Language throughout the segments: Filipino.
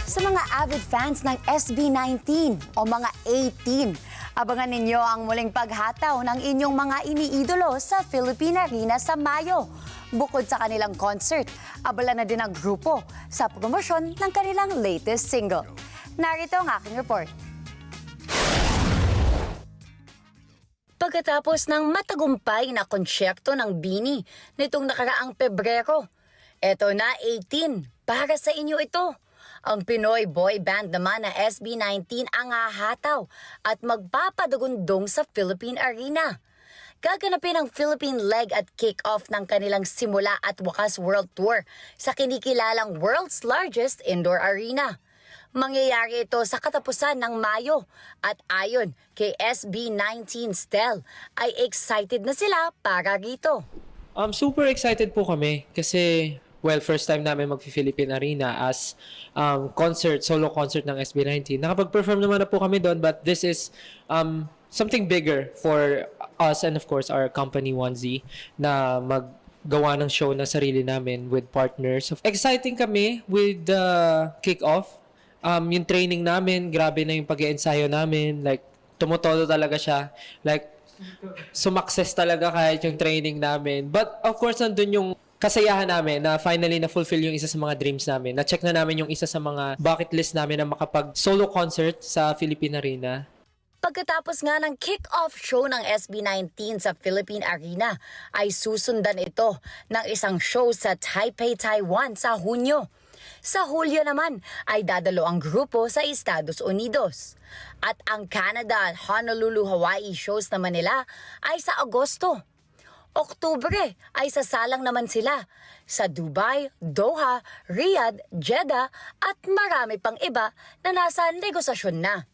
Sa mga avid fans ng SB19 o mga 18, abangan ninyo ang muling paghataw ng inyong mga iniidolo sa Philippine Arena sa Mayo. Bukod sa kanilang concert, abala na din ang grupo sa promosyon ng kanilang latest single. Narito ang aking report. Pagkatapos ng matagumpay na konsyerto ng BINI nitong nakaraang Pebrero, eto na 18, para sa inyo ito. Ang Pinoy boy band naman na SB19 ang hahataw at magpapadugundong sa Philippine Arena. Gaganapin ang Philippine leg at kick-off ng kanilang simula at wakas world tour sa kinikilalang world's largest indoor arena. Mangyayari ito sa katapusan ng Mayo at ayon kay SB19 Stel ay excited na sila para rito. Super excited po kami kasi first time namin mag-Philippine Arena as solo concert ng SB19. Nakapag-perform naman na po kami doon, but this is something bigger for us and of course our company 1Z na maggawa ng show na sarili namin with partners. Exciting kami with the kick-off. Yung training namin, grabe na yung pag-iensayo namin. Like, tumutodo talaga siya. Like, sumakses talaga kahit yung training namin. But of course, nandun yung kasayahan namin na finally na-fulfill yung isa sa mga dreams namin. Na-check na namin yung isa sa mga bucket list namin na makapag-solo concert sa Philippine Arena. Pagkatapos nga ng kick-off show ng SB19 sa Philippine Arena, ay susundan ito ng isang show sa Taipei, Taiwan sa Hunyo. Sa Hulyo naman ay dadalo ang grupo sa Estados Unidos. At ang Canada at Honolulu, Hawaii shows naman nila ay sa Agosto. Oktubre ay sasalang naman sila sa Dubai, Doha, Riyadh, Jeddah at marami pang iba na nasa negosasyon na.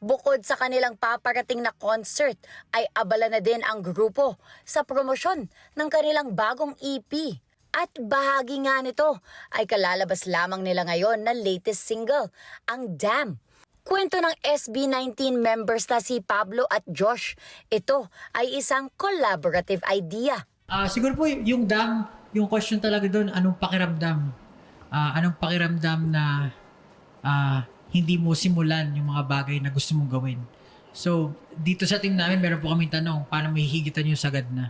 Bukod sa kanilang paparating na concert ay abala na din ang grupo sa promosyon ng kanilang bagong EP. At bahagi nga nito ay kalalabas lamang nila ngayon na latest single, ang Damn. Kwento ng SB19 members na si Pablo at Josh, ito ay isang collaborative idea. Siguro po yung dam, yung question talaga doon, anong pakiramdam? Anong pakiramdam na hindi mo simulan yung mga bagay na gusto mong gawin? So, dito sa team namin, meron po kaming tanong, paano mahihigitan yung sagad na?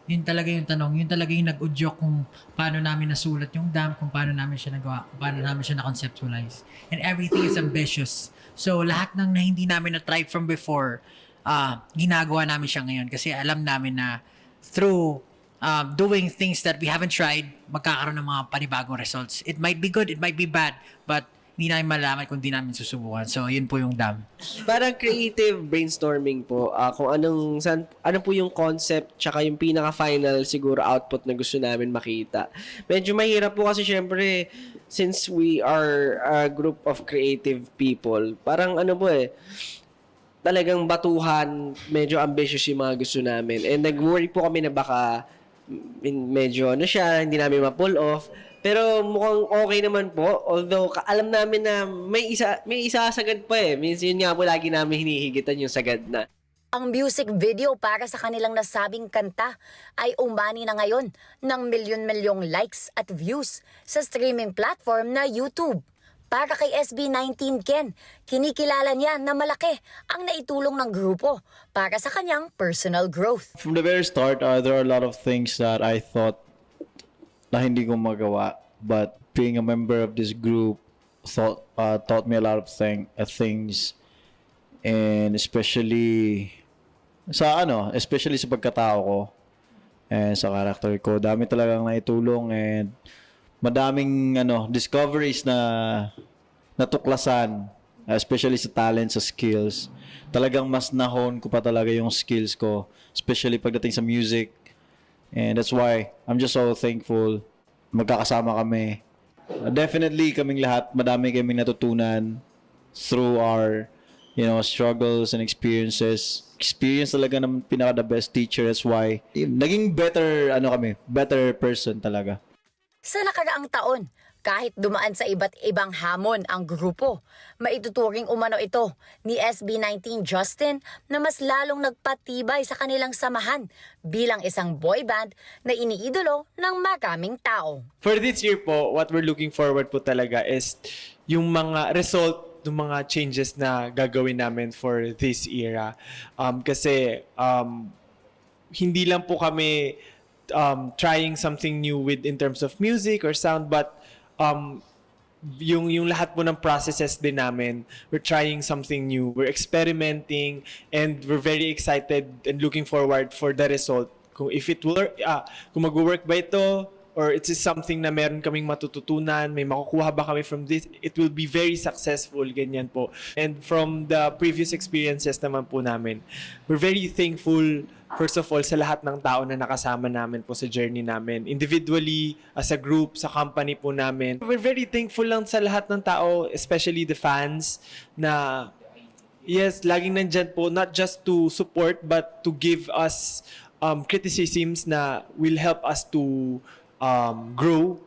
Yun talaga yung tanong, yun talaga yung nag-udyok kung paano namin nasulat yung dam, kung paano namin siya nagawa, kung paano namin siya na-conceptualize. And everything is ambitious. So, lahat ng na hindi namin na-try from before, ginagawa namin siya ngayon kasi alam namin na through doing things that we haven't tried, magkakaroon ng mga panibagong results. It might be good, it might be bad, but hindi namin malaman kung di namin susubukan. So, yun po yung dam. Parang creative brainstorming po. Kung ano po yung concept tsaka yung pinaka-final siguro output na gusto namin makita. Medyo mahirap po kasi syempre since we are a group of creative people, parang talagang batuhan, medyo ambitious yung mga gusto namin. And nag-worry po kami na baka medyo hindi namin ma-pull off. Pero mukhang okay naman po. Although, alam namin na may isa sagad pa eh. Minsan yun nga po lagi namin hinihigitan yung sagad na. Ang music video para sa kanilang nasabing kanta ay umani na ngayon ng milyon-milyong likes at views sa streaming platform na YouTube. Para kay SB19 Ken, kinikilala niya na malaki ang naitulong ng grupo para sa kanyang personal growth. From the very start, there are a lot of things that I thought na hindi ko magawa, but being a member of this group taught me a lot of things, and especially sa pagkatao ko and sa character ko, dami talagang naitulong and madaming discoveries na natuklasan, especially sa talent, sa skills. Talagang mas nahon ko pa talaga yung skills ko, especially pagdating sa music. And that's why I'm just so thankful magkakasama kami. Definitely kaming lahat, madami kaming natutunan through our struggles and experiences. Experience talaga ng pinaka the best teacher. That's why naging better person talaga. Sa nakaraang taon, kahit dumaan sa iba't ibang hamon ang grupo, maituturing umano ito ni SB19 Justin na mas lalong nagpatibay sa kanilang samahan bilang isang boy band na iniidolo ng maraming tao. For this year po, what we're looking forward po talaga is yung mga result ng mga changes na gagawin namin for this era. Kasi hindi lang po kami trying something new with in terms of music or sound, but yung lahat po ng processes din namin, we're trying something new, we're experimenting, and we're very excited and looking forward for the result. Kung if it will kung mag-work ba ito, or it is something na meron kaming matututunan, may makukuha ba kami from this, it will be very successful, ganyan po. And from the previous experiences naman po namin, we're very thankful, first of all, sa lahat ng tao na nakasama namin po sa journey namin. Individually, as a group, sa company po namin. We're very thankful lang sa lahat ng tao, especially the fans, na yes, laging nandyan po, not just to support, but to give us criticisms na will help us to grow.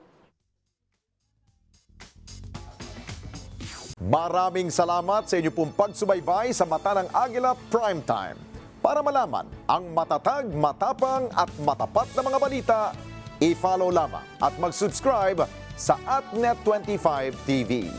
Maraming salamat sa inyo pong pagsubaybay sa Mata ng Agila Primetime. Para malaman ang matatag, matapang at matapat na mga balita, i-follow lamang at mag-subscribe sa AtNet25 TV.